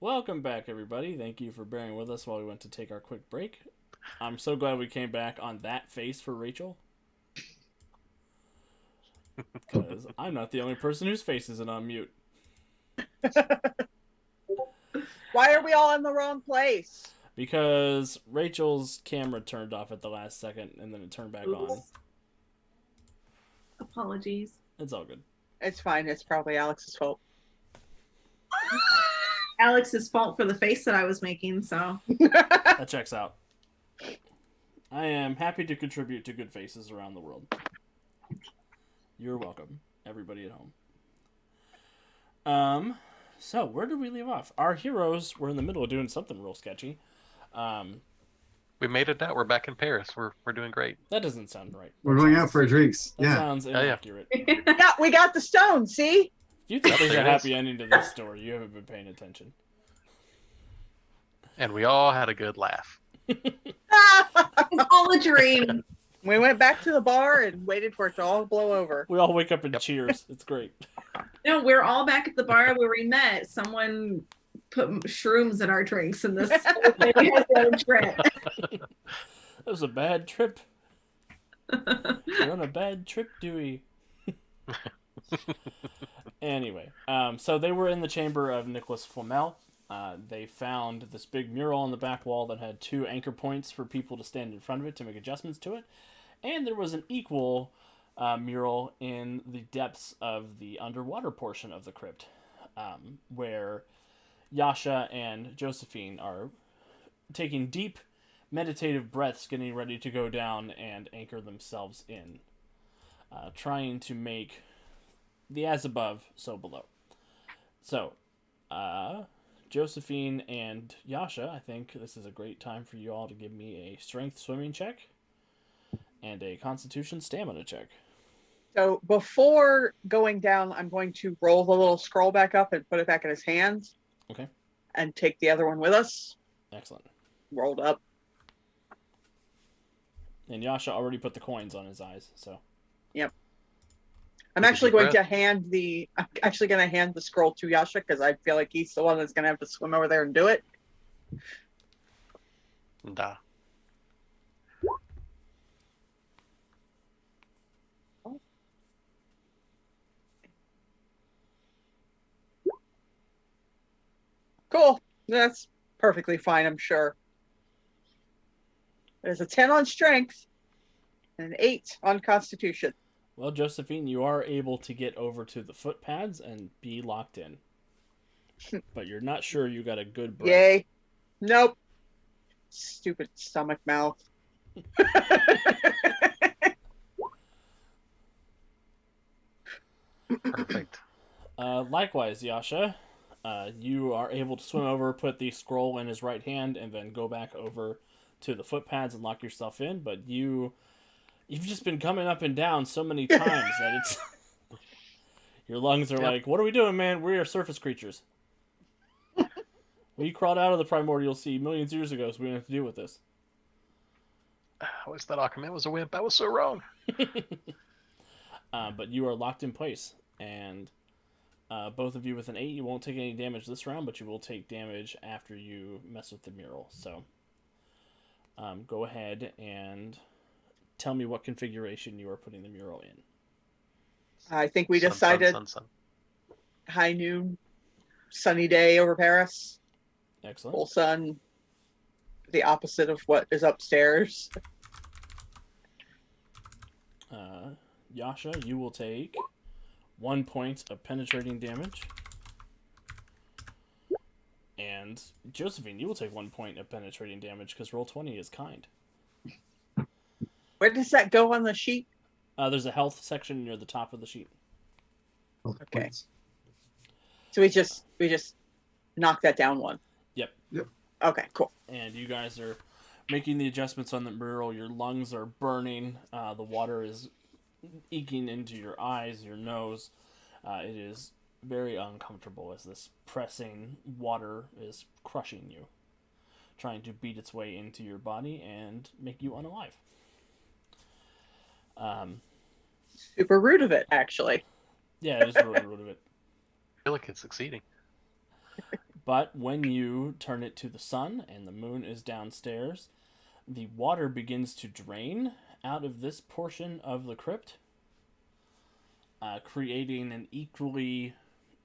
Welcome back, everybody. Thank you for bearing with us while we went to take our quick break. I'm so glad we came back on that face for Rachel. Because I'm not the only person whose face isn't on mute. Why are we all in the wrong place? Because Rachel's camera turned off at the last second and then it turned back on. Apologies. It's all good. It's fine. It's probably Alex's fault. Alex's fault for the face that I was making, so. That checks out. I am happy to contribute to good faces around the world. You're welcome, everybody at home. So where did we leave off? Our heroes were in the middle of doing something real sketchy. We made it out. We're back in Paris. We're doing great. That doesn't sound right. We're going out for drinks. That Yeah. sounds inaccurate. Yeah, we got the stone. See? If you think there's a There it is. happy ending to this story, you haven't been paying attention. And we all had a good laugh. It's all a dream. We went back to the bar and waited for it to all blow over. We all wake up and Yep. cheers. It's great. No, we're all back at the bar where we met. Someone put shrooms in our drinks, and this lady has a trip. That was a bad trip. You're on a bad trip, Dewey. Anyway, so they were in the chamber of Nicholas Flamel. They found this big mural on the back wall that had 2 anchor points for people to stand in front of it to make adjustments to it. And there was an equal mural in the depths of the underwater portion of the crypt, where Yasha and Josephine are taking deep meditative breaths, getting ready to go down and anchor themselves in, trying to make the as above, so below. So, Josephine and Yasha, I think this is a great time for you all to give me a strength swimming check and a constitution stamina check. So before going down, I'm going to roll the little scroll back up and put it back in his hands. Okay. And take the other one with us. Excellent. Rolled up. And Yasha already put the coins on his eyes, so. Yep. I'm Take a actually deep going breath. to hand the scroll to Yasha because I feel like he's the one that's going to have to swim over there and do it. Duh. Cool. That's perfectly fine, I'm sure. There's a 10 on strength and an 8 on constitution. Well, Josephine, you are able to get over to the footpads and be locked in. But you're not sure you got a good breath. Yay. Nope. Stupid stomach mouth. Perfect. Likewise, Yasha, you are able to swim over, put the scroll in his right hand, and then go back over to the footpads and lock yourself in. But you've just been coming up and down so many times that it's your lungs are Yep. like, "What are we doing, man? We are surface creatures. We crawled out of the primordial sea millions of years ago, so we don't have to deal with this." I wish that Aquaman was a wimp. I was so wrong. But you are locked in place, and both of you with an 8, you won't take any damage this round, but you will take damage after you mess with the mural. So go ahead and tell me what configuration you are putting the mural in. I think we Sun, decided sun. high noon, sunny day over Paris. Excellent. Full sun. The opposite of what is upstairs. Yasha, you will take 1 point of penetrating damage. And Josephine, you will take 1 point of penetrating damage because roll 20 is kind. Where does that go on the sheet? There's a health section near the top of the sheet. Okay. So we just knock that down 1. Yep. Okay, cool. And you guys are making the adjustments on the mural. Your lungs are burning. The water is eking into your eyes, your nose. It is very uncomfortable as this pressing water is crushing you, trying to beat its way into your body and make you unalive. Super rude of it, actually. Yeah, it is really rude of it. I feel like it's succeeding. But when you turn it to the sun and the moon is downstairs, the water begins to drain out of this portion of the crypt, creating an equally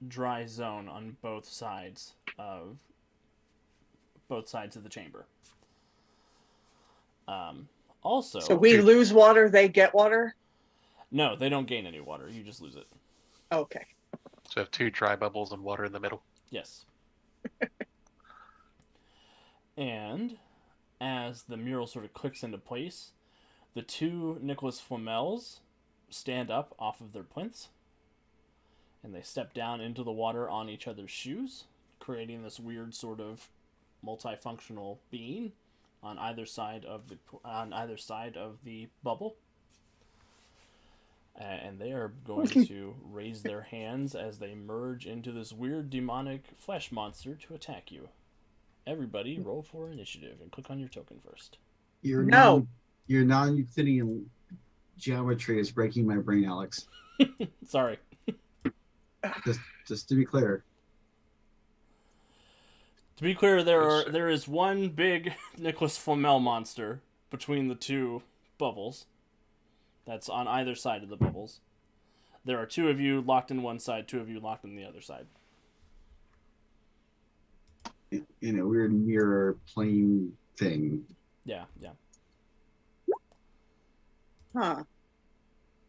dry zone on both sides of the chamber. Also, So we lose water, they get water? no, they don't gain any water. You just lose it. Okay. So have 2 dry bubbles and water in the middle. Yes. And as the mural sort of clicks into place, the 2 Nicholas Flamels stand up off of their plinths, and they step down into the water on each other's shoes, creating this weird sort of multifunctional being on either side of the bubble. And they are going to raise their hands as they merge into this weird demonic flesh monster to attack you. Everybody, roll for initiative and click on your token first. No. Your non-Euclidean geometry is breaking my brain, Alex. Sorry. Just to be clear. To be clear, there is one big Nicholas Flamel monster between the 2 bubbles. That's on either side of the bubbles. There are 2 of you locked in one side, 2 of you locked in the other side. In a weird mirror plane thing. Yeah. Huh.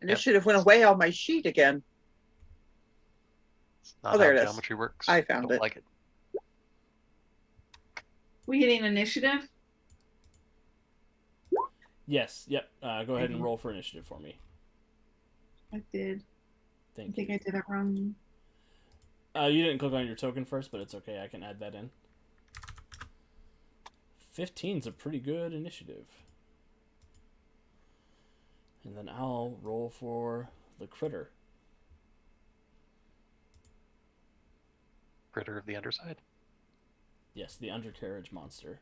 Initiative went away on my sheet again. It's not there how it is. geometry works. I found Don't it. like it. We hitting initiative? Yes. Yep. Go ahead and roll for initiative for me. I did. I Thank think you. I did it wrong. You didn't click on your token first, but it's okay. I can add that in. 15's a pretty good initiative. And then I'll roll for the critter. Critter of the underside. Yes, the undercarriage monster.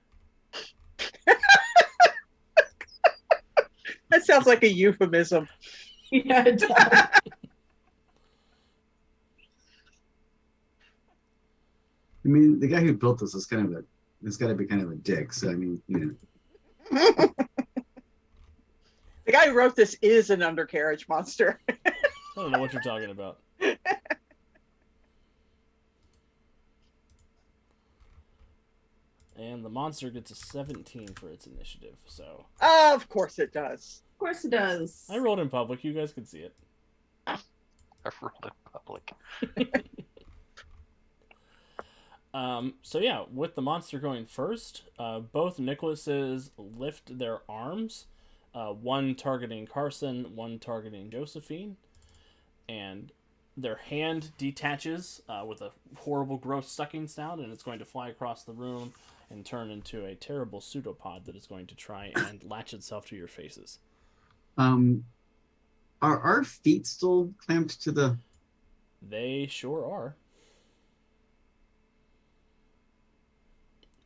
That sounds like a euphemism. Yeah, it does. I mean, the guy who built this is it's got to be kind of a dick. So I mean, The guy who wrote this is an undercarriage monster. I don't know what you're talking about. And the monster gets a 17 for its initiative, so... Of course it does. Of course it does. I rolled in public, you guys can see it. I've rolled in public. So yeah, with the monster going first, both Nicholases lift their arms, one targeting Carson, one targeting Josephine, and their hand detaches with a horrible, gross sucking sound, and it's going to fly across the room and turn into a terrible pseudopod that is going to try and latch itself to your faces. are our feet still clamped to the? They sure are.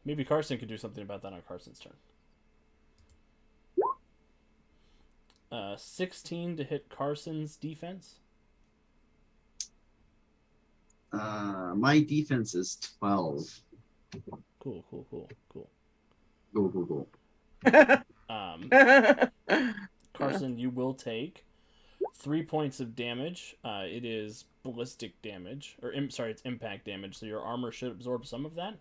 Maybe Carson could do something about that on Carson's turn. 16 to hit Carson's defense. My defense is 12. Cool. Go. Carson, you will take 3 points of damage. It is ballistic damage, it's impact damage. So your armor should absorb some of that.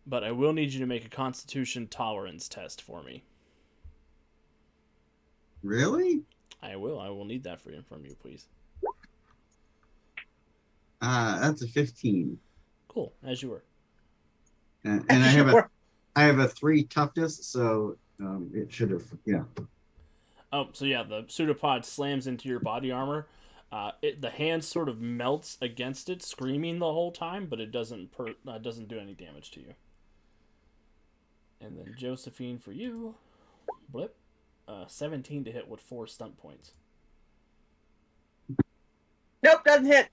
But I will need you to make a Constitution tolerance test for me. Really? I will. I will need that from you, please. That's a 15. Cool, as you were. And I have a 3 toughness, so it should have, yeah. Oh, so yeah, the pseudopod slams into your body armor. The hand sort of melts against it, screaming the whole time, but it doesn't do any damage to you. And then Josephine for you, blip, 17 to hit with 4 stunt points. Nope, doesn't hit.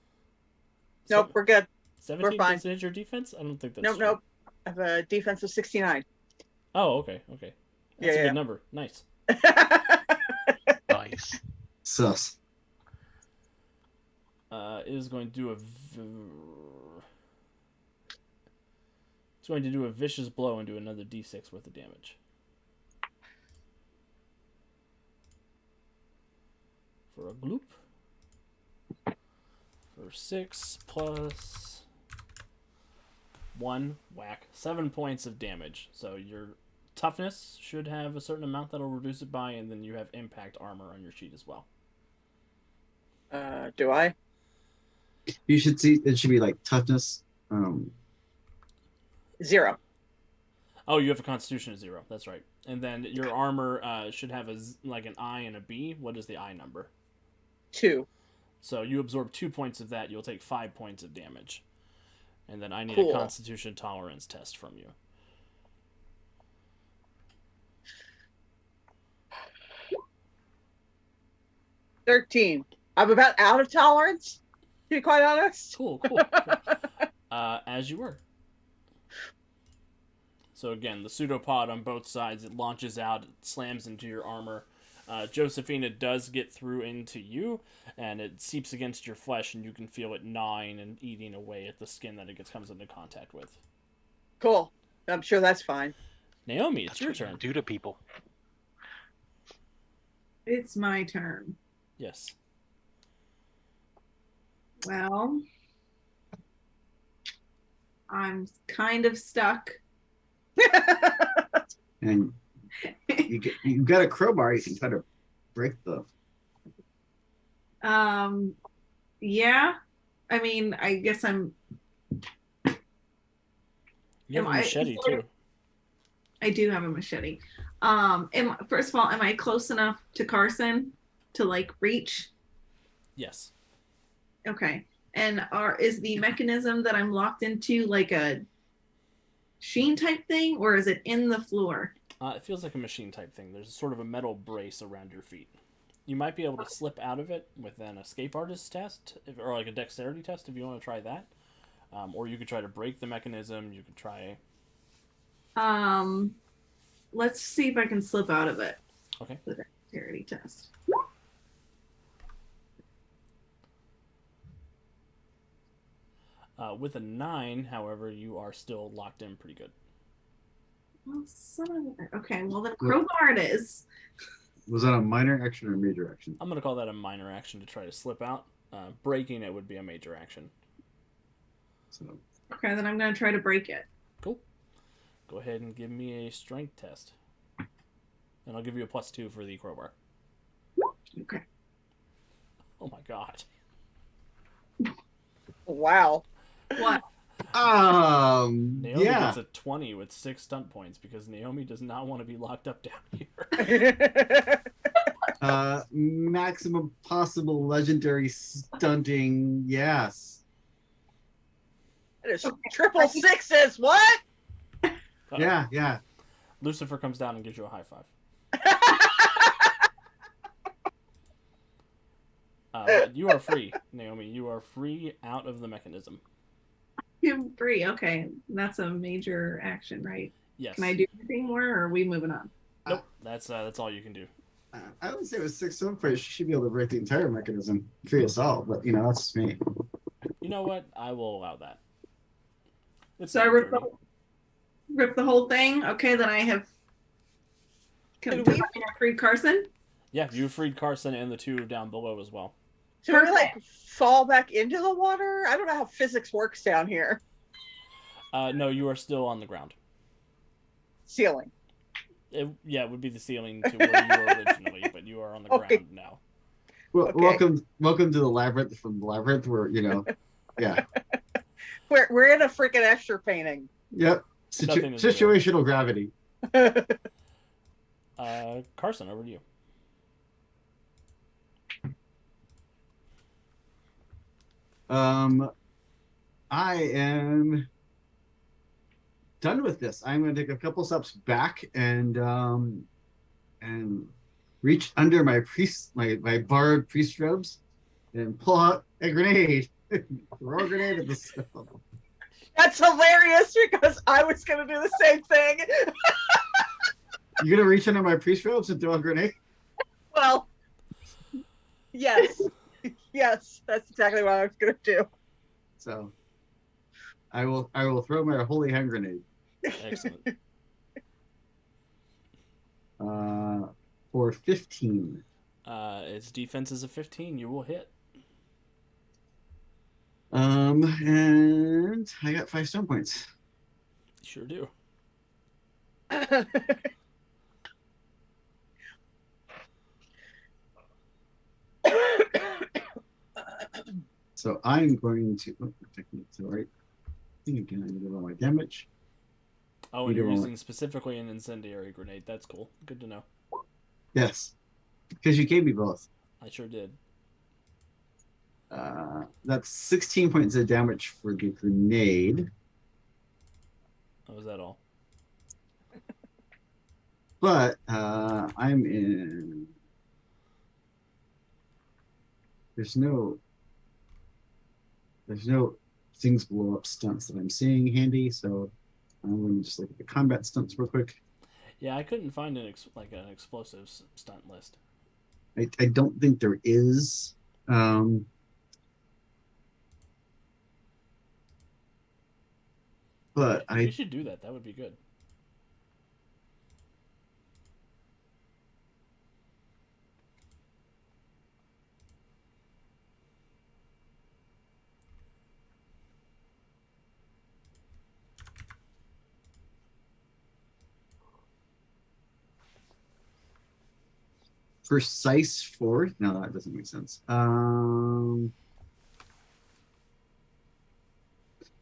Nope, So, we're good. 17 fine. doesn't hit your defense? I don't think that's Nope, true. nope. I have a defense of 69. Oh, okay. That's a Yeah. good number. Nice. Nice. Sus. It is going to do going to do a vicious blow and do another d6 worth of damage. For a gloop. For 6 plus 1 whack. 7 points of damage. So your toughness should have a certain amount that'll reduce it by, and then you have impact armor on your sheet as well. Do I? You should see it should be like toughness. 0. Oh, you have a constitution of 0. That's right. And then your armor should have like an I and a B. What is the I number? 2. So you absorb 2 points of that. You'll take 5 points of damage. And then I need Cool. a constitution tolerance test from you. $13. I'm about out of tolerance, to be quite honest. Cool. As you were. So again, the pseudopod on both sides, it launches out, it slams into your armor. Josephina does get through into you, and it seeps against your flesh, and you can feel it gnawing and eating away at the skin that it comes into contact with. Cool. I'm sure that's fine. Naomi, it's That's your what you turn. do to people. It's my turn. Yes. Well, I'm kind of stuck. And you got a crowbar. You can try to break the. Yeah. I mean, I guess I'm. You have a Am I- machete, too. I do have a machete. First of all, am I close enough to Carson to like reach? Yes. Okay. And is the mechanism that I'm locked into like a sheen type thing, or is it in the floor? It feels like a machine type thing. There's sort of a metal brace around your feet. You might be able to slip out of it with an escape artist test, or like a dexterity test if you want to try that. Or you could try to break the mechanism. You could try. Let's see if I can slip out of it. Okay. The dexterity test. With a 9, however, you are still locked in pretty good. Well, okay, well then crowbar it is. Was that a minor action or a major action? I'm going to call that a minor action to try to slip out. Breaking it would be a major action. So Okay, then I'm gonna try to break it. Cool. Go ahead and give me a strength test. And I'll give you a +2 for the crowbar. Okay. Oh my god. Wow. What? Naomi yeah. gets a 20 with 6 stunt points because Naomi does not want to be locked up down here. Maximum possible legendary stunting. Yes. There's triple sixes. What? Yeah, yeah. Lucifer comes down and gives you a high five. But you are free, Naomi. You are free out of the mechanism. I'm free. Okay, that's a major action, right? Yes. Can I do anything more, or are we moving on? Nope. That's all you can do. I would say with 6 stone fish, she should be able to break the entire mechanism free assault, but you know, that's just me. You know what? I will allow that. It's So I not rip dirty. rip the whole thing. Okay, then I have. Can we- free Carson? Yeah, you freed Carson and the 2 down below as well. Should we like fall back into the water? I don't know how physics works down here. No, you are still on the ground. Ceiling. It would be the ceiling to where you were originally, but you are on the Okay. ground now. Well, Okay. welcome to the labyrinth from the labyrinth, where yeah, We're in a freaking extra painting. yep. Nothing is real. Situational gravity. Carson, over to you. I am done with this. I'm going to take a couple steps back and reach under my borrowed priest robes and pull out a grenade. Throw a grenade at the cell. That's hilarious because I was gonna do the same thing. You gonna reach under my priest robes and throw a grenade? Well, yes, yes, that's exactly what I was gonna do. So I will throw my holy hand grenade. Excellent. For 15. Its defense is a 15. You will hit. And I got 5 stone points. You sure do. So I'm going to technically to the right thing again. I need to roll my damage. Oh, You and do you're roll using specifically an incendiary grenade. That's cool. Good to know. Yes, because you gave me both. I sure did. That's 16 points of damage for the grenade. Oh, was that all? But I'm in. There's no things blow up stunts that I'm seeing handy, so I'm going to just look at the combat stunts real quick. Yeah, I couldn't find an explosives stunt list. I don't think there is. But We should do that. That would be good. precise fourth. No, that doesn't make sense.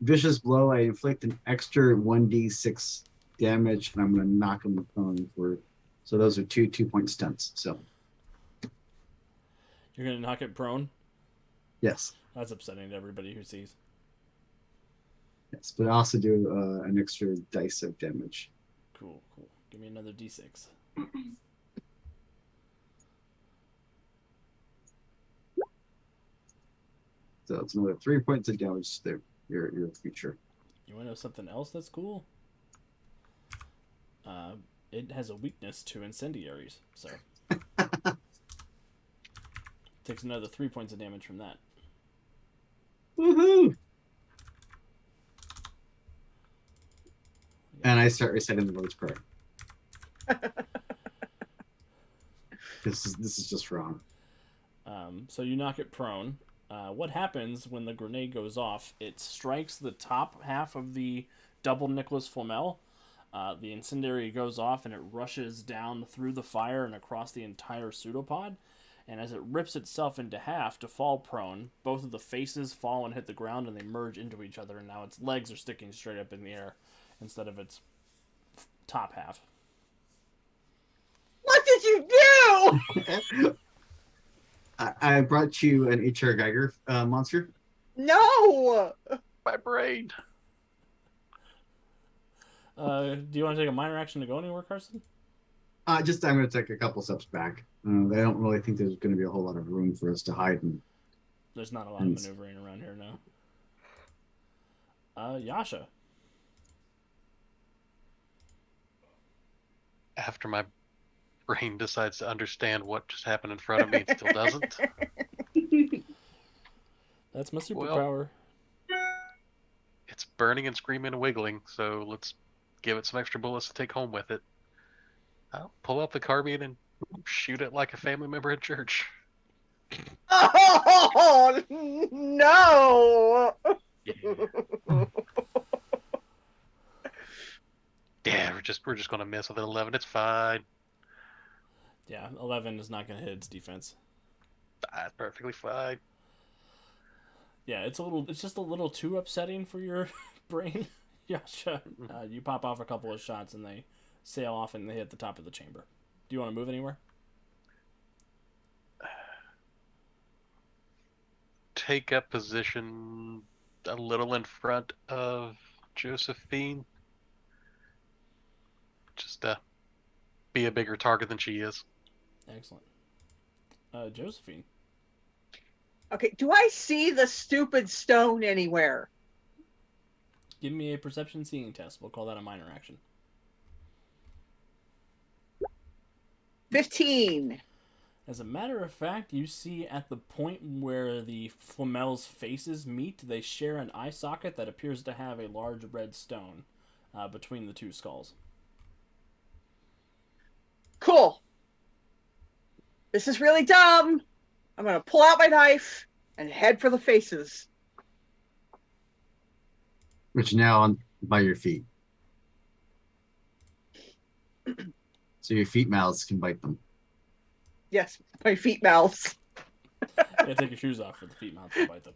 Vicious blow. I inflict an extra 1d6 damage, and I'm going to knock him prone for. So those are two 2-point stunts. So You're gonna knock it prone. yes, That's upsetting to everybody who sees. yes, but I also do an extra dice of damage. Cool, cool. Give me another d6. So it's another 3 points of damage to your creature. You want to know something else that's cool? It has a weakness to incendiaries, so takes another 3 points of damage from that. Woohoo! And I start reciting the Lord's Prayer. This is just wrong. So you knock it prone. What happens when the grenade goes off? It strikes the top half of the double Nicholas Flamel. The incendiary goes off and it rushes down through the fire and across the entire pseudopod. And as it rips itself into half to fall prone, both of the faces fall and hit the ground and they merge into each other. And now its legs are sticking straight up in the air instead of its top half. What did you do? I brought you an H.R. Geiger monster. No. My brain. Do you want to take a minor action to go anywhere, Carson? I'm going to take a couple steps back. I don't really think there's going to be a whole lot of room for us to hide. There's not a lot of maneuvering around here now. Yasha. After my brain decides to understand what just happened in front of me, it still doesn't. That's my superpower. It's burning and screaming and wiggling, so let's give it some extra bullets to take home with it. I'll pull up the carbine and shoot it like a family member at church. Oh no. Yeah. Yeah, we're just gonna miss with an 11. It's fine. Yeah, 11 is not going to hit its defense. That's perfectly fine. Yeah, it's just a little too upsetting for your brain, Yasha. You pop off a couple of shots and they sail off and they hit the top of the chamber. Do you want to move anywhere? Take up position a little in front of Josephine. Just be a bigger target than she is. Excellent. Josephine. Okay, do I see the stupid stone anywhere? Give me a perception seeing test. We'll call that a minor action. 15. As a matter of fact, you see at the point where the Flamel's faces meet, they share an eye socket that appears to have a large red stone. between the two skulls. Cool. This is really dumb. I'm going to pull out my knife and head for the faces. Which now on by your feet. So your feet mouths can bite them. Yes, my feet mouths. Yeah, take your shoes off for the feet mounts to bite them.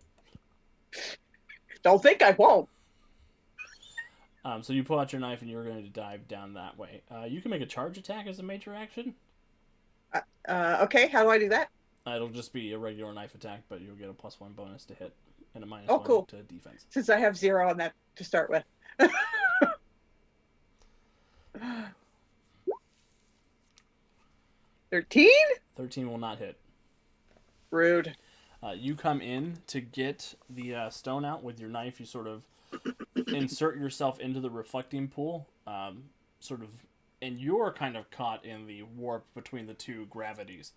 Don't think I won't. So you pull out your knife and you're going to dive down that way. You can make a charge attack as a major action. Okay, how do I do that? It'll just be a regular knife attack, but you'll get a +1 bonus to hit and a -1 cool. to defense. Since I have 0 on that to start with. 13? 13 will not hit. Rude. You come in to get the stone out with your knife. You sort of insert yourself into the reflecting pool, and you're kind of caught in the warp between the two gravities.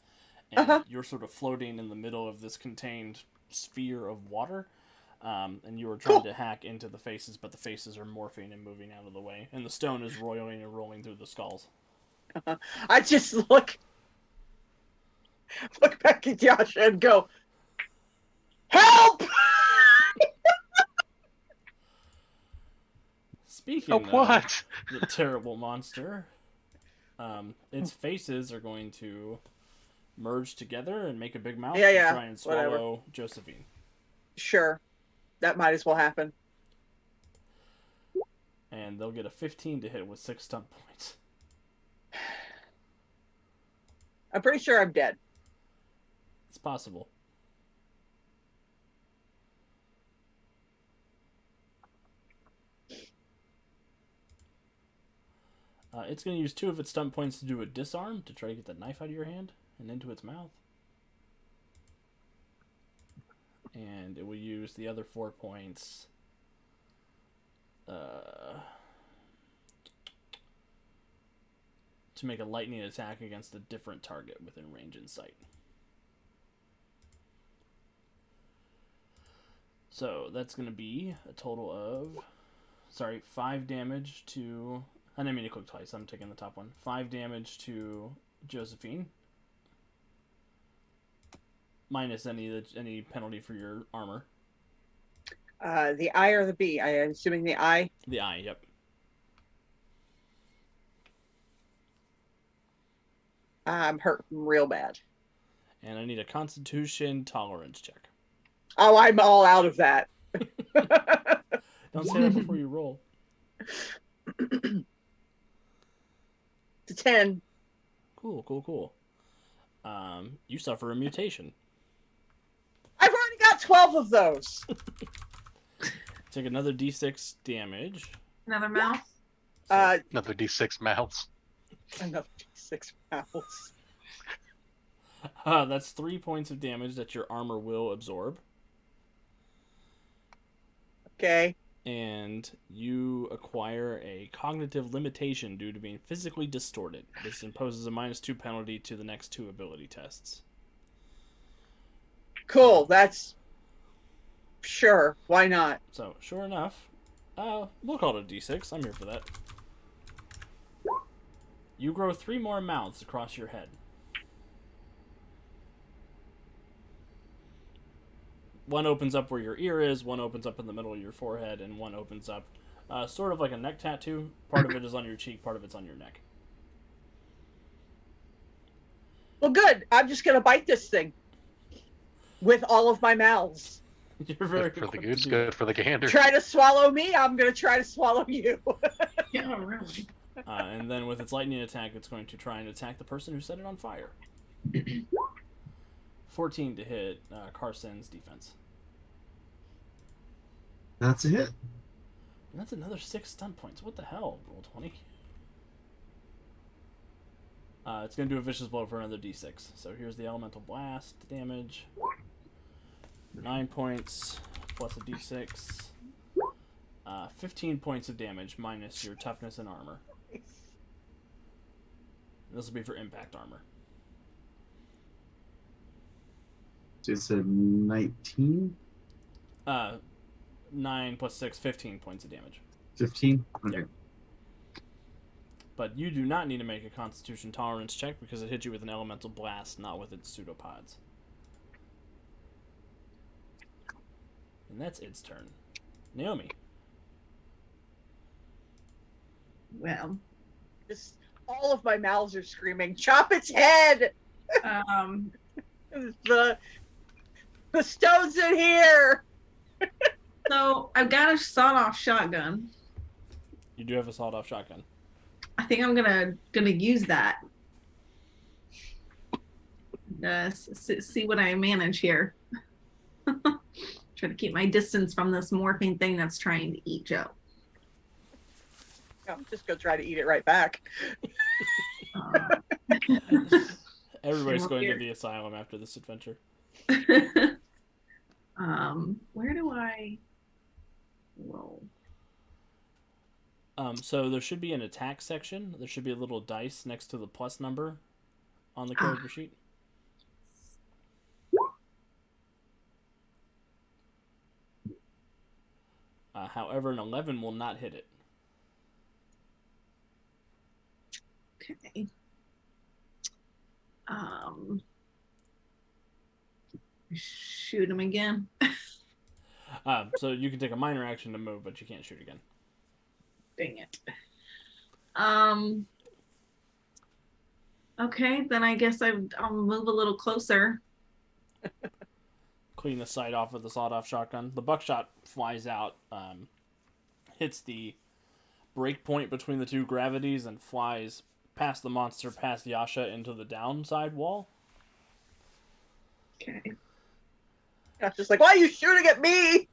And you're sort of floating in the middle of this contained sphere of water. And you are trying to hack into the faces, but the faces are morphing and moving out of the way. And the stone is rolling and rolling through the skulls. I just look back at Yasha and go, help! Speaking Oh, what? of the terrible monster, its faces are going to merge together and make a big mouth Yeah, to try and swallow whatever. Josephine. Sure. That might as well happen. And they'll get a 15 to hit with 6 stunt points. I'm pretty sure I'm dead. It's possible. It's going to use 2 of its stunt points to do a disarm to try to get the knife out of your hand and into its mouth. And it will use the other 4 points to make a lightning attack against a different target within range and sight. So that's going to be a total of, 5 damage to, I didn't mean to click twice, I'm taking the top one. 5 damage to Josephine. Minus any penalty for your armor. The I or the B? I am assuming the I. The eye, yep. I'm hurt real bad. And I need a Constitution tolerance check. Oh, I'm all out of that. Don't say that before you roll. To 10. Cool. You suffer a mutation. I've already got 12 of those. Take another d6 damage. Another mouth. Another D6 mouths. Another 6 mouths. That's 3 points of damage that your armor will absorb. Okay. And you acquire a cognitive limitation due to being physically distorted. This imposes a -2 penalty to the next 2 ability tests. Cool. That's sure. Why not? So, sure enough, we'll call it a d6. I'm here for that. You grow 3 more mouths across your head. One opens up where your ear is, one opens up in the middle of your forehead, and one opens up sort of like a neck tattoo. Part of it is on your cheek, part of it's on your neck. Well, good. I'm just going to bite this thing with all of my mouths. You're very Good for the quick to goose, do good for the gander. Try to swallow me. I'm going to try to swallow you. Yeah, really. and then with its lightning attack, it's going to try and attack the person who set it on fire. 14 to hit Carson's defense. That's a hit. And that's another 6 stun points. What the hell? Roll 20. It's going to do a vicious blow for another d6. So here's the elemental blast damage. 9 points plus a d6. 15 points of damage minus your toughness and armor. This will be for impact armor. So it's a 19? 9 plus 6, 15 points of damage. 15? Okay. Yep. But you do not need to make a Constitution tolerance check because it hit you with an elemental blast, not with its pseudopods. And that's its turn. Naomi. Well, Just all of my mouths are screaming, chop its head! um, The stone's in here! so I've got a sawed-off shotgun. You do have a sawed-off shotgun. I think I'm gonna use that. See what I manage here. Try to keep my distance from this morphing thing that's trying to eat Joe. I'm just gonna try to eat it right back. Everybody's going to the asylum after this adventure. Where do I roll? So there should be an attack section. There should be a little dice next to the plus number on the character sheet. However, an 11 will not hit it. Okay. Shoot him again. So you can take a minor action to move, but you can't shoot again. Dang it. Okay, then I guess I'll move a little closer. Clean the sight off with the sawed-off shotgun. The buckshot flies out, hits the break point between the two gravities, and flies past the monster, past Yasha, into the downside wall. Okay. I'm just like, why are you shooting at me?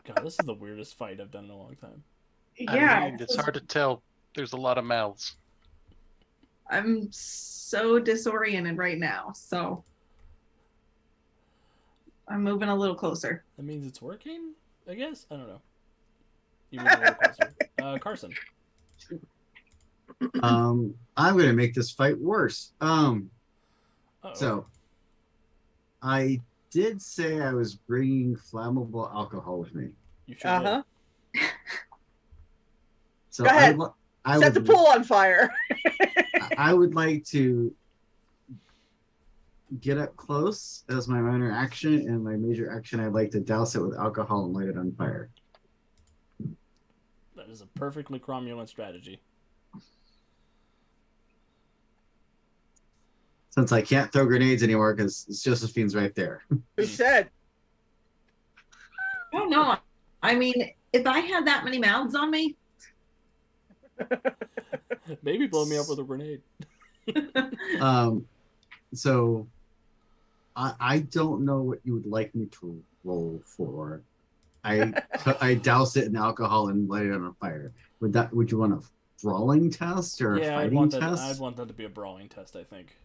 God, this is the weirdest fight I've done in a long time. Yeah, I mean, it's hard to tell. There's a lot of mouths. I'm so disoriented right now, so I'm moving a little closer. That means it's working, I guess? I don't know. You move a little closer. Carson. I'm gonna make this fight worse. So I did say I was bringing flammable alcohol with me. You sure did. So Go ahead. I Set the would, pool on fire. I would like to get up close as my minor action, and my major action, I'd like to douse it with alcohol and light it on fire. That is a perfectly cromulent strategy. Since I can't throw grenades anymore because Josephine's right there. Who said? I don't know. I mean, if I had that many mouths on me, Maybe blow me up with a grenade. So I don't know what you would like me to roll for. I douse it in alcohol and light it on fire. Would you want a brawling test or a Yeah, fighting test? I'd want that to be a brawling test, I think.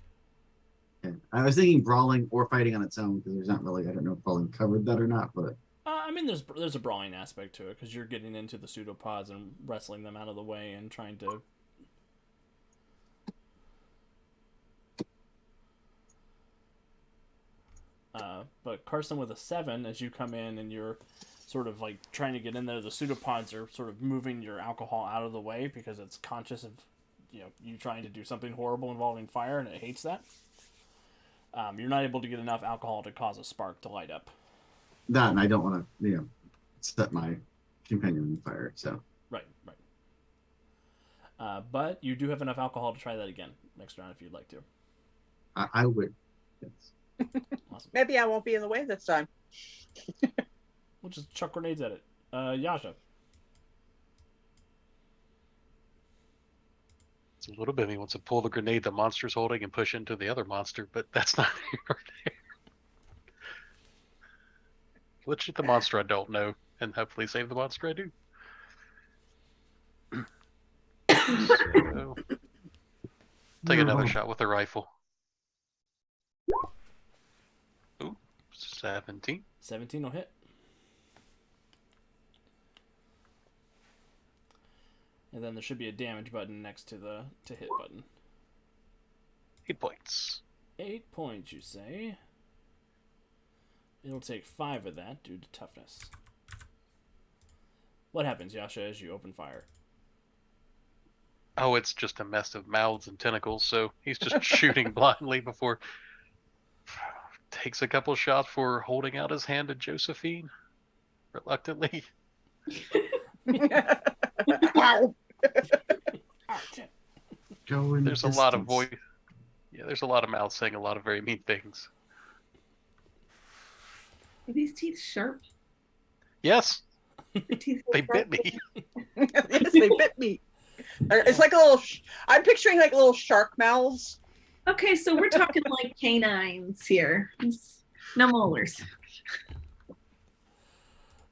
Okay. I was thinking brawling or fighting on its own because there's not really, I don't know if brawling covered that or not, but I mean, there's a brawling aspect to it because you're getting into the pseudopods and wrestling them out of the way and trying to. But Carson with a 7, as you come in and you're sort of like trying to get in there, the pseudopods are sort of moving your alcohol out of the way because it's conscious of you trying to do something horrible involving fire, and it hates that. You're not able to get enough alcohol to cause a spark to light up. that, and I don't want to, set my companion on fire. So Right. But you do have enough alcohol to try that again next round if you'd like to. I would. Yes. Awesome. Maybe I won't be in the way this time. We'll just chuck grenades at it. Yasha. It's a little bit. He wants to pull the grenade the monster's holding and push into the other monster, but that's not here or there. Let's shoot the monster I don't know, and hopefully save the monster I do. So, take another shot with the rifle. Ooh, 17. 17 will hit. And then there should be a damage button next to the hit button. 8 points. 8 points, you say? It'll take 5 of that due to toughness. What happens, Yasha, as you open fire? Oh, it's just a mess of mouths and tentacles, so he's just shooting blindly before takes a couple shots for holding out his hand to Josephine reluctantly. Ow. Go in There's a distance. lot of voice. Yeah, there's a lot of mouths saying a lot of very mean things. Are these teeth sharp? Yes, The teeth are they sharp? bit me. Yes, they bit me. It's like a little. I'm picturing like little shark mouths. Okay, so we're talking like canines here. No molars.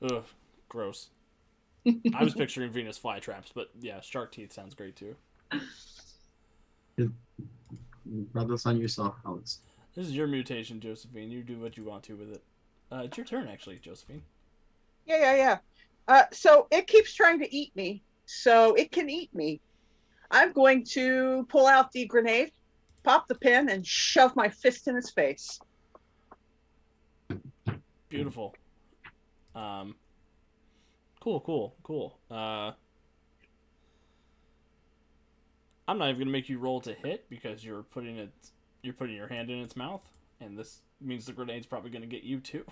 Ugh, gross. I was picturing Venus flytraps, but yeah, shark teeth sounds great too. Rub this on yourself, Alex. This is your mutation, Josephine. You do what you want to with it. It's your turn, actually, Josephine. Yeah. So it keeps trying to eat me, so it can eat me. I'm going to pull out the grenade, pop the pin, and shove my fist in its face. Beautiful. Cool. I'm not even gonna make you roll to hit because you're putting your hand in its mouth, and this means the grenade's probably gonna get you too.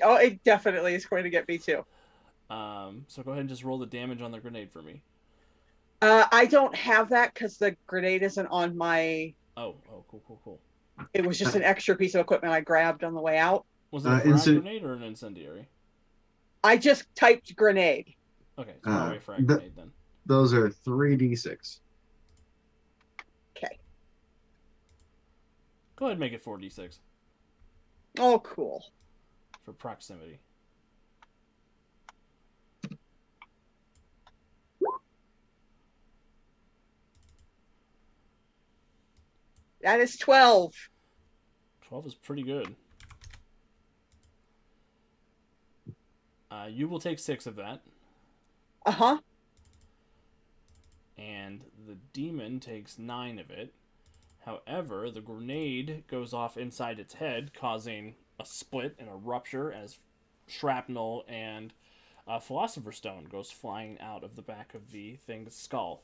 Oh, it definitely is going to get me too. So go ahead and just roll the damage on the grenade for me. I don't have that because the grenade isn't on my. Oh, cool. It was just an extra piece of equipment I grabbed on the way out. Was it a frag grenade or an incendiary? I just typed grenade. Okay, it's probably a frag grenade then. Those are 3d6. Okay. Go ahead and make it 4d6 Oh, cool. for proximity. That is 12. 12 is pretty good. You will take 6 of that. Uh-huh. And the demon takes 9 of it. However, the grenade goes off inside its head, causing a split and a rupture as shrapnel and a Philosopher Stone goes flying out of the back of the thing's skull.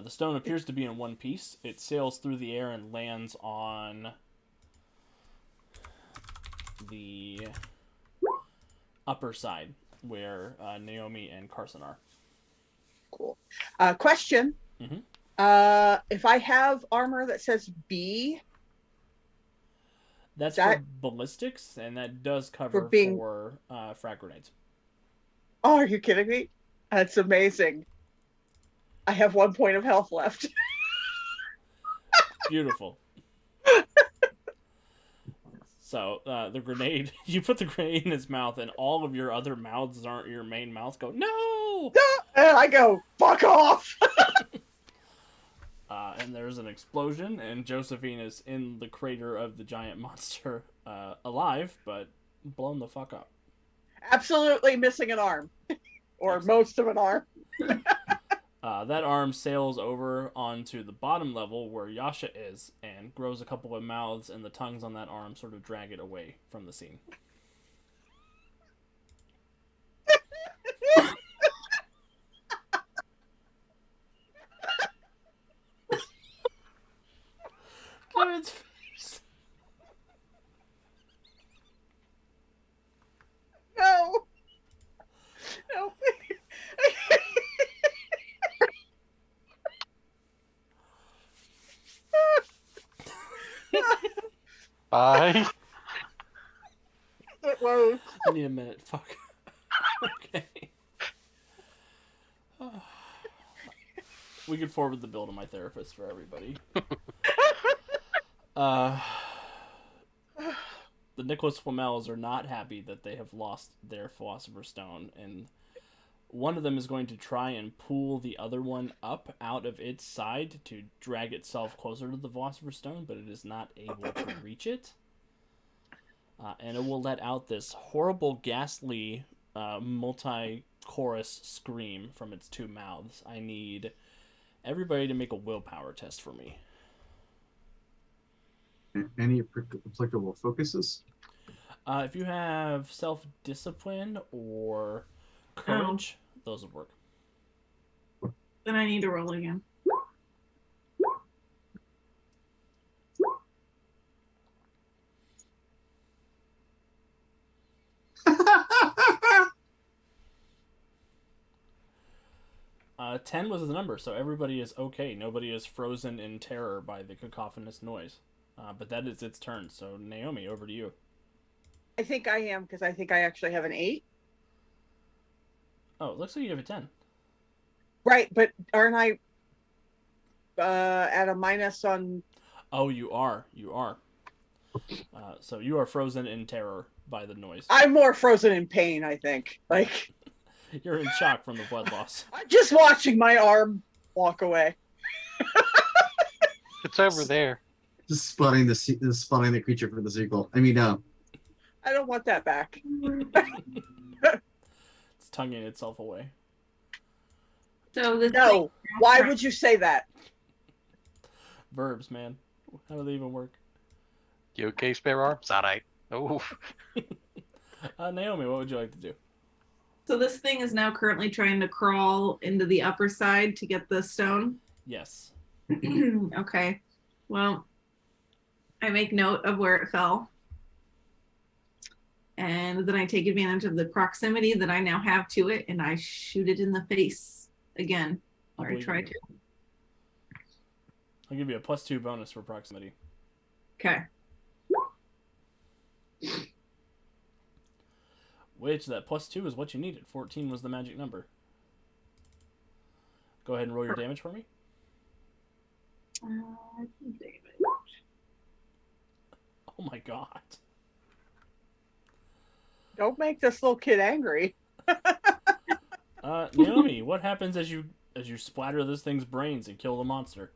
The stone appears to be in one piece. It sails through the air and lands on the upper side where Naomi and Carson are. Cool. Question. Mhm. If I have armor that says B, That's that- for ballistics, and that does cover for frag grenades. oh, are you kidding me? That's amazing. I have 1 point of health left. Beautiful. So the grenade, you put the grenade in its mouth, and all of your other mouths aren't your main mouth go, no! And I go, fuck off! And there's an explosion, and Josephine is in the crater of the giant monster, alive, but blown the fuck up. Absolutely missing an arm. Or Excellent. most of an arm. That arm sails over onto the bottom level where Yasha is and grows a couple of mouths, and the tongues on that arm sort of drag it away from the scene. Kevin's face. No. No. Bye. It was. I need a minute. Fuck. Okay. We could forward the bill to my therapist for everybody. The Nicholas Flamels are not happy that they have lost their Philosopher's Stone, and one of them is going to try and pull the other one up out of its side to drag itself closer to the Philosopher's Stone, but it is not able to reach it. And it will let out this horrible, ghastly, multi-chorus scream from its two mouths. I need everybody to make a willpower test for me. Any applicable focuses? If you have self-discipline or courage, those would work. Then I need to roll again. Oh. 10 was the number, so everybody is okay. Nobody is frozen in terror by the cacophonous noise. But that is its turn. So Naomi, over to you. I think I am because I think I actually have an 8. Oh, it looks like you have a 10. Right, but aren't I at a minus on? Oh, you are. You are. So you are frozen in terror by the noise. I'm more frozen in pain. I think. Like You're in shock from the blood loss. I'm just watching my arm walk away. It's over there. Just spawning the creature for the sequel. I mean, no. I don't want that back. It's tonguing itself away. So this No. Why would you say that? Verbs, man. How do they even work? You okay, spare arm? Alright. Oh, Naomi, what would you like to do? So this thing is now currently trying to crawl into the upper side to get the stone. Yes. Okay. Well, I make note of where it fell. And then I take advantage of the proximity that I now have to it and I shoot it in the face again. I'll Or I believe try you. to. I'll give you a +2 bonus for proximity. Okay. Which, that +2 is what you needed. 14 was the magic number. Go ahead and roll your damage for me. Oh my god. Don't make this little kid angry. Naomi, what happens as you splatter this thing's brains and kill the monster?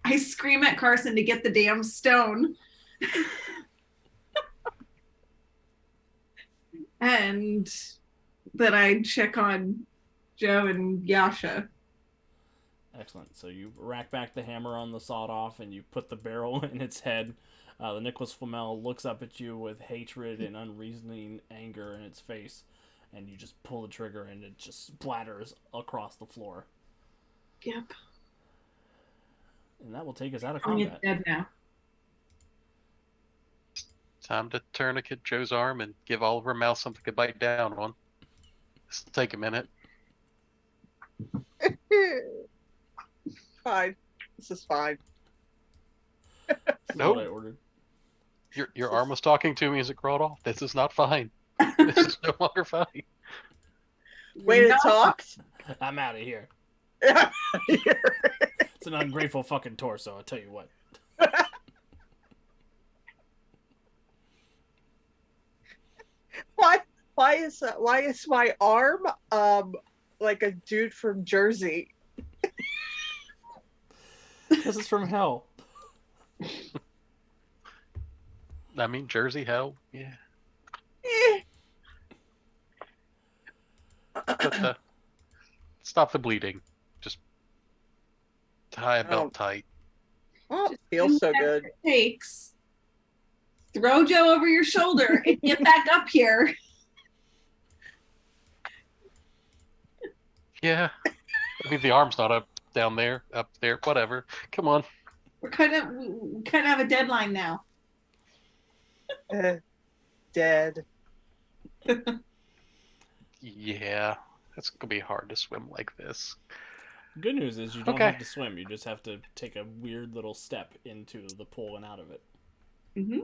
I scream at Carson to get the damn stone. And then I check on Joe and Yasha. Excellent. So you rack back the hammer on the sawed off and you put the barrel in its head. The Nicholas Flamel looks up at you with hatred and unreasoning anger in its face, and you just pull the trigger and it just splatters across the floor. Yep. And that will take us out of I mean, combat. it's dead now. time to tourniquet Joe's arm and give Oliver Mouse something to bite down on. This will take a minute. Fine. This is fine. That's Nope. what I ordered. Your arm was talking to me as it crawled off. This is not fine. This is no longer fine. Way to talk. I'm out of here. why, It's an ungrateful fucking torso, I'll tell you what. why is my arm like a dude from Jersey? This is from hell. I mean, Jersey, hell, yeah. Eh. But, stop the bleeding. Just tie a belt tight. Oh, it feels so good. It takes. Throw Joe over your shoulder and get back up here. Yeah. I mean, the arm's not up there, whatever. Come on. We kind of have a deadline now. Dead. Yeah. It's going to be hard to swim like this. Good news is you don't Okay. have to swim. You just have to take a weird little step into the pool and out of it. Mm-hmm.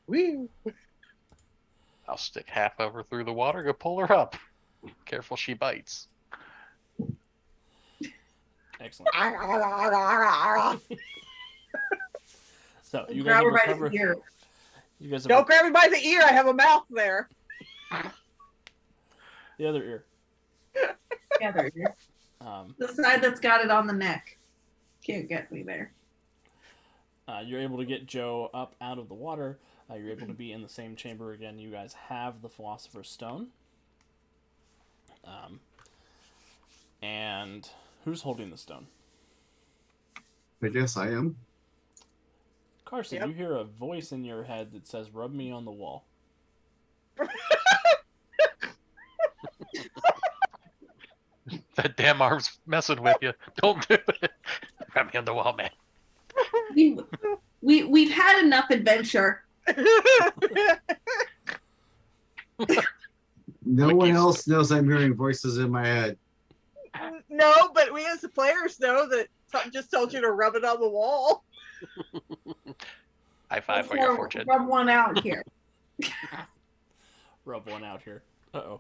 Woo. I'll stick half over through the water, go pull her up. Careful she bites. Excellent. So you guys Grab have her by recovered. the ear. You guys have Don't grab me by the ear. I have a mouth there. the other ear. Together. Um, The side that's got it on the neck. Can't get me there. you're able to get Joe up out of the water. You're able to be in the same chamber again. You guys have the Philosopher's Stone. And who's holding the stone? I guess I am. Carson, Yep. you hear a voice in your head that says, "Rub me on the wall." That damn arm's messing with you. Don't do it. Grab me on the wall, man. We've had enough adventure. No Wiki one else knows I'm hearing voices in my head. No, but we as the players know that something just told you to rub it on the wall. High five for your Before- fortune. Rub one out here. Rub one out here. Uh-oh.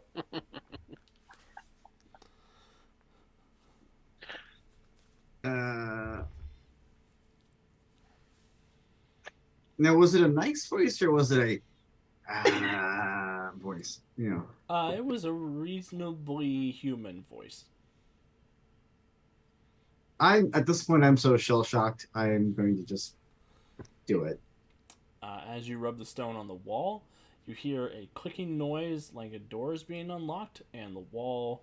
Now, was it a nice voice or was it a voice? You know, It was a reasonably human voice. I'm at this point. I'm so shell shocked. I'm going to just do it. As you rub the stone on the wall, you hear a clicking noise like a door is being unlocked, and the wall,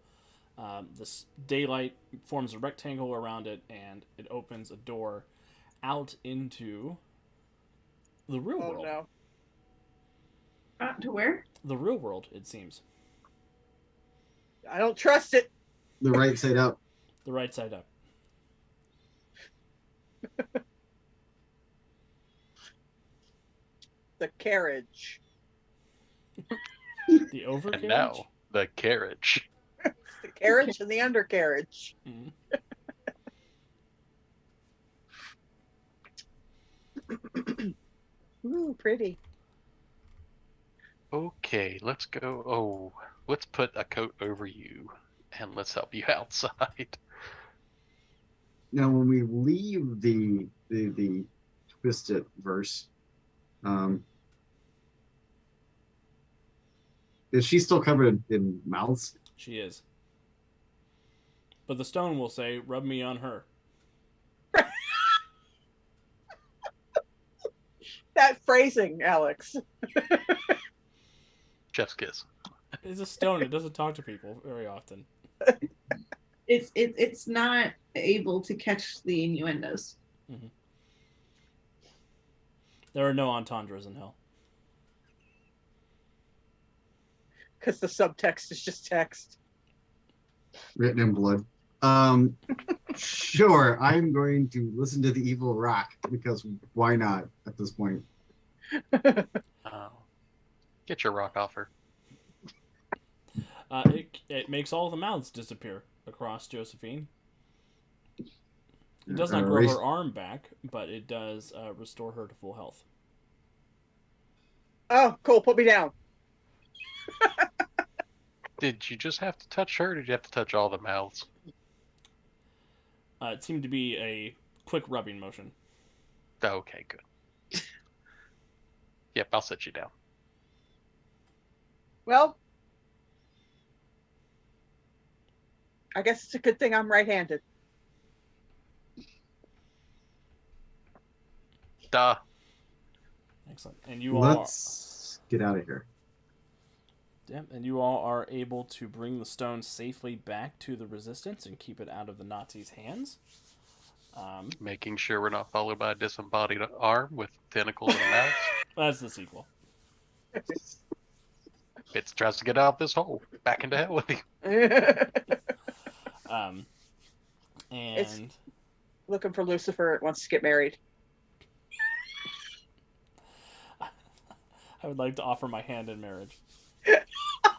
this daylight forms a rectangle around it, and it opens a door out into the real Oh world. no. To where? The real world, it seems. I don't trust it. The right side up. The right side up. The carriage. The overcarriage? And now, the carriage. The carriage and the undercarriage. Mhm. Ooh, pretty. Okay, let's go. Oh, let's put a coat over you, and let's help you outside. Now, when we leave the twisted verse, is she still covered in mouths? She is. But the stone will say, "Rub me on her." That phrasing, Alex. Chef's kiss. It's a stone. It doesn't talk to people very often. It's not able to catch the innuendos. There are no entendres in hell. Because the subtext is just text. Written in blood. Sure, I'm going to listen to the evil rock because why not at this point? Oh. Get your rock off her. It makes all the mouths disappear across Josephine. It does not grow Erase- her arm back, but it does restore her to full health. Oh, cool. Put me down. Did you just have to touch her, or did you have to touch all the mouths? It seemed to be a quick rubbing motion. Okay, good. Yep, I'll set you down. Well, I guess it's a good thing I'm right-handed. Duh. Excellent. And you all Let's get out of here. and you all are able to bring the stone safely back to the resistance and keep it out of the Nazis' hands. Making sure we're not followed by a disembodied arm with tentacles and mouths. That's the sequel. It tries to get out this hole. Back into hell with you. And Looking for Lucifer. It wants to get married. I would like to offer my hand in marriage.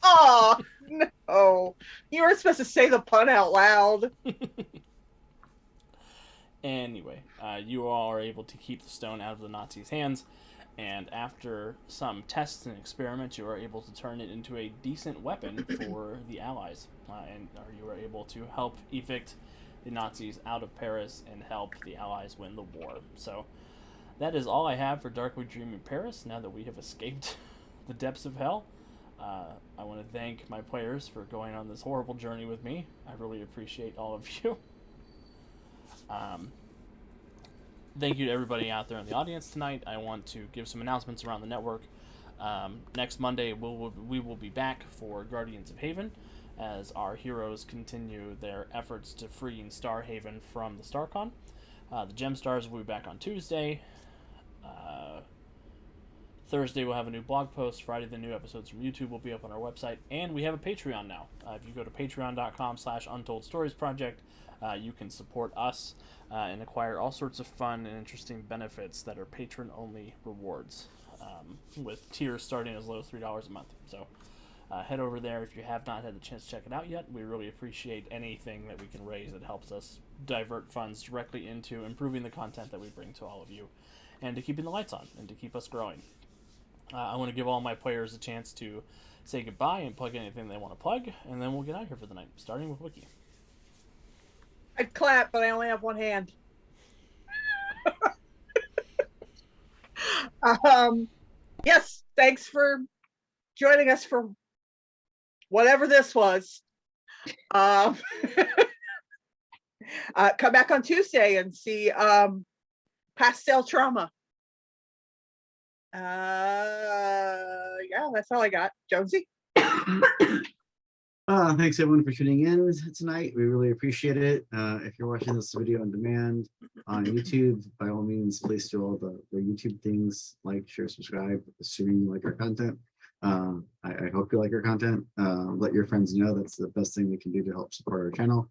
Oh, no. You weren't supposed to say the pun out loud. Anyway, you all are able to keep the stone out of the Nazis' hands, and after some tests and experiments, you are able to turn it into a decent weapon for the Allies, and you are able to help evict the Nazis out of Paris and help the Allies win the war. So that is all I have for Darkwood Dream in Paris. Now that we have escaped the depths of hell, I want to thank my players for going on this horrible journey with me. I really appreciate all of you. Thank you to everybody out there in the audience tonight. I want to give some announcements around the network. Next Monday, we will be back for Guardians of Haven as our heroes continue their efforts to free Starhaven from the StarCon. The Gem Stars will be back on Tuesday. Thursday we'll have a new blog post. Friday the new episodes from YouTube will be up on our website, and we have a Patreon now. If you go to patreon.com/Untold Stories Project, you can support us and acquire all sorts of fun and interesting benefits that are patron-only rewards, with tiers starting as low as $3 a month. So head over there if you have not had the chance to check it out yet. We really appreciate anything that we can raise that helps us divert funds directly into improving the content that we bring to all of you, and to keeping the lights on, and to keep us growing. I want to give all my players a chance to say goodbye and plug anything they want to plug, and then we'll get out of here for the night, starting with Wiki. I'd clap, but I only have one hand. Yes, thanks for joining us for whatever this was. Come back on Tuesday and see Pastel Trauma. Yeah, that's all I got. Jonesy. Thanks everyone for tuning in tonight. We really appreciate it. If you're watching this video on demand on YouTube, by all means, please do all the YouTube things, like, share, subscribe, assuming you like our content. I hope you like our content. Let your friends know. That's the best thing we can do to help support our channel.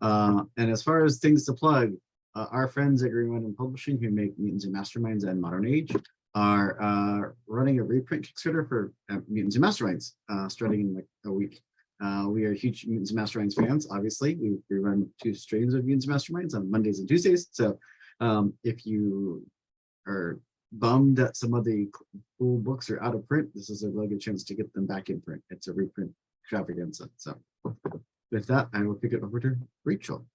And as far as things to plug, our friends at Green Mountain Publishing, who make Mutants and Masterminds and Modern Age, are running a reprint Kickstarter for Mutants and Masterminds, starting in like a week. We are huge Mutants and Masterminds fans, obviously. We run 2 streams of Mutants and Masterminds on Mondays and Tuesdays. So if you are bummed that some of the cool books are out of print, this is a really good chance to get them back in print. It's a reprint extravaganza. So with that, I will pick it over to Rachel.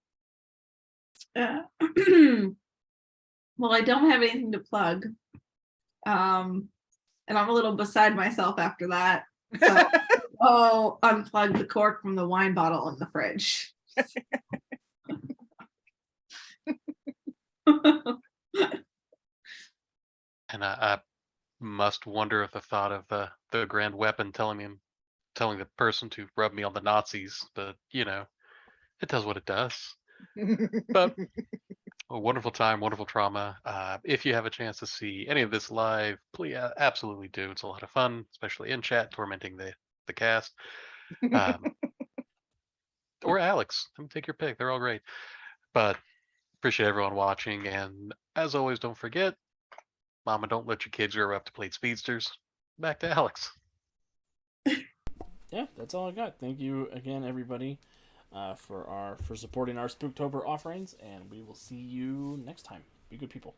Well, I don't have anything to plug. And I'm a little beside myself after that. So unplug the cork from the wine bottle in the fridge. And I must wonder if the thought of the grand weapon telling the person to rub me on the Nazis, but you know, it does what it does. But a wonderful time, wonderful trauma. If you have a chance to see any of this live, please absolutely do. It's a lot of fun, especially in chat, tormenting the cast. Or Alex. Take your pick. They're all great. But appreciate everyone watching. And as always, don't forget, Mama, don't let your kids grow up to play speedsters. Back to Alex. Yeah, that's all I got. Thank you again, everybody, for supporting our Spooktober offerings, and we will see you next time. Be good people.